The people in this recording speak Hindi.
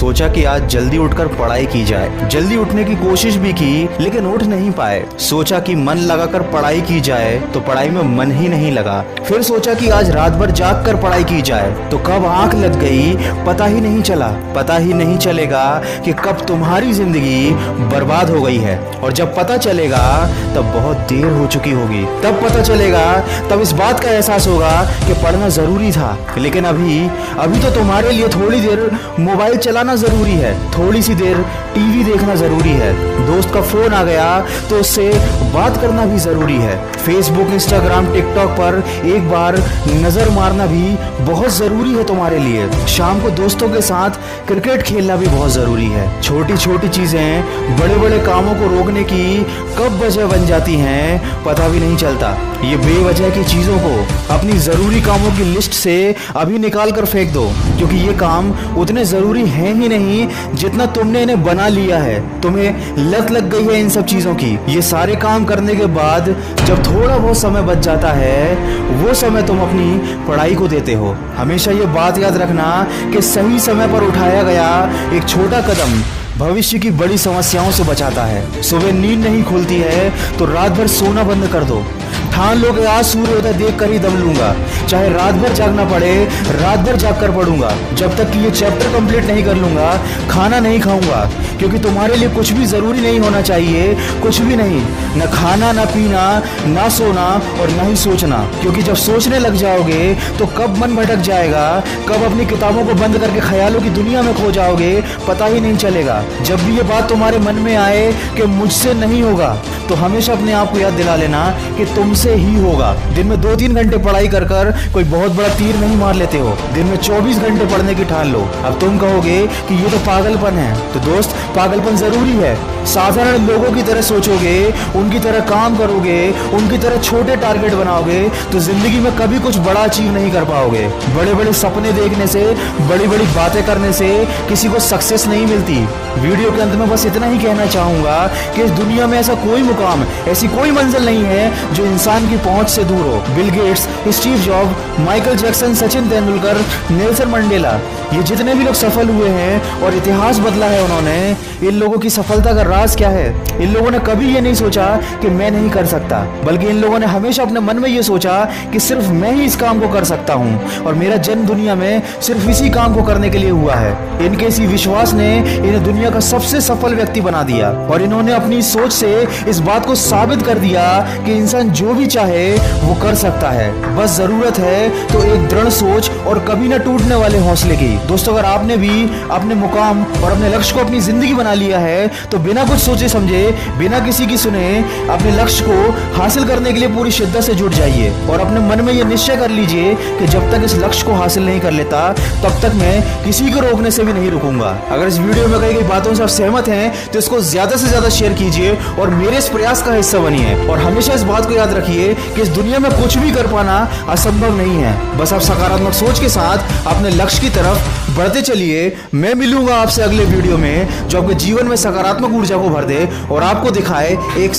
सोचा कि आज जल्दी उठकर पढ़ाई की जाए। जल्दी उठने की कोशिश भी की लेकिन उठ नहीं पाए। सोचा कि मन लगाकर पढ़ाई की जाए तो पढ़ाई में मन ही नहीं लगा। फिर सोचा कि आज रात भर जाग कर पढ़ाई की जाए तो कब आंख लग गई पता ही नहीं चला। पता ही नहीं चलेगा कि कब तुम्हारी जिंदगी बर्बाद हो गई है, और जब पता चलेगा तब बहुत देर हो चुकी होगी। तब पता चलेगा, तब इस बात का एहसास होगा कि पढ़ना जरूरी था। लेकिन अभी तो तुम्हारे लिए थोड़ी देर मोबाइल चलाना जरूरी है, थोड़ी सी देर टीवी देखना जरूरी है, दोस्त का फोन आ गया तो उससे बात करना भी जरूरी है, फेसबुक इंस्टाग्राम टिकटॉक पर एक बार नजर मारना भी बहुत जरूरी है तुम्हारे लिए। शाम को दोस्तों के साथ क्रिकेट खेलना भी बहुत जरूरी है। छोटी छोटी चीजें बड़े बड़े कामों को रोकने की कब वजह बन जाती हैं पता भी नहीं चलता। ये बेवजह की चीजों को अपनी जरूरी कामों की लिस्ट से अभी निकाल कर फेंक दो, क्योंकि ये काम उतने जरूरी हैं ही नहीं जितना तुमने इन्हें बना लिया है। तुम्हें लत लग गई है इन सब चीजों की। ये सारे काम करने के बाद जब थोड़ा बहुत समय बच जाता है वो समय तुम अपनी पढ़ाई को देते हो। हमेशा ये बात याद रखना कि सही समय पर उठाया गया एक छोटा कदम भविष्य की बड़ी समस्याओं से बचाता है। सुबह नींद नहीं खुलती है तो रात भर सोना बंद कर दो। ठान लो कि आज सूर्योदय देख कर ही दम लूंगा, चाहे रात भर जागना पड़े रात भर जाग कर पढ़ूंगा। जब तक कि ये चैप्टर कंप्लीट नहीं कर लूंगा खाना नहीं खाऊंगा, क्योंकि तुम्हारे लिए कुछ भी जरूरी नहीं होना चाहिए, कुछ भी नहीं, न खाना न पीना न सोना और न ही सोचना। क्योंकि जब सोचने लग जाओगे तो कब मन भटक जाएगा, कब अपनी किताबों को बंद करके ख्यालों की दुनिया में खो जाओगे पता ही नहीं चलेगा। जब भी ये बात तुम्हारे मन में आए कि मुझसे नहीं होगा तो हमेशा अपने आप को याद दिला लेना कि तुमसे ही होगा। दिन में 2-3 घंटे पढ़ाई कर कर कोई बहुत बड़ा तीर नहीं मार लेते हो। दिन में 24 घंटे पढ़ने की ठान लो। अब तुम कहोगे कि ये तो पागलपन है, तो दोस्त पागलपन जरूरी है। साधारण लोगों की तरह सोचोगे, उनकी तरह काम करोगे, उनकी तरह छोटे टारगेट बनाओगे तो जिंदगी में कभी कुछ बड़ा अचीव नहीं कर पाओगे। बड़े बड़े सपने देखने से, बड़ी बड़ी बातें करने से किसी को सक्सेस नहीं मिलती। वीडियो के अंत में बस इतना ही कहना चाहूंगा कि इस दुनिया में ऐसा कोई मुकाम, ऐसी कोई मंजिल नहीं है जो इंसान की पहुंच से दूर हो। Bill Gates, Steve job, Michael Jackson, Sachin Tendulkar, Nelson Mandela, ये जितने भी लोग सफल हुए हैं और इतिहास बदला है उन्होंने, इन लोगों की सफलता का राज क्या है? इन लोगों ने कभी ये नहीं सोचा कि मैं नहीं कर सकता, बल्कि इन लोगों ने हमेशा अपने मन में ये सोचा कि सिर्फ मैं ही इस काम को कर सकता हूँ और मेरा जन्म दुनिया में सिर्फ इसी काम को करने के लिए हुआ है। इनके इसी विश्वास ने इन्हें दुनिया का सबसे सफल व्यक्ति बना दिया और इन्होंने अपनी सोच से इस बात को साबित कर दिया कि इंसान जो भी चाहे वो कर सकता है। बस जरूरत है तो एक दृढ़ सोच और कभी न टूटने वाले हौसले की। दोस्तों, अगर आपने भी अपने मुकाम और अपने लक्ष्य को अपनी जिंदगी बना लिया है तो बिना कुछ सोचे समझे, बिना किसी की सुने अपने लक्ष्य को हासिल करने के लिए पूरी शिद्दत से जुट जाइए और अपने मन में ये निश्चय कर लीजिए कि जब तक इस लक्ष्य को हासिल नहीं कर लेता तब तक मैं किसी को रोकने से भी नहीं रुकूंगा। अगर इस वीडियो में कही गई बातों से आप सहमत हैं तो इसको ज्यादा से ज्यादा शेयर कीजिए और मेरे इस प्रयास का हिस्सा बनिए। और हमेशा इस बात को याद रखिए कि इस दुनिया में कुछ भी कर पाना असंभव नहीं है। बस आप सकारात्मक सोच के साथ अपने लक्ष्य की तरफ बढ़ते चलिए। मैं मिलूंगा आपसे अगले वीडियो में जो आपके जीवन में सकारात्मक ऊर्जा को भर दे और आपको दिखाए एक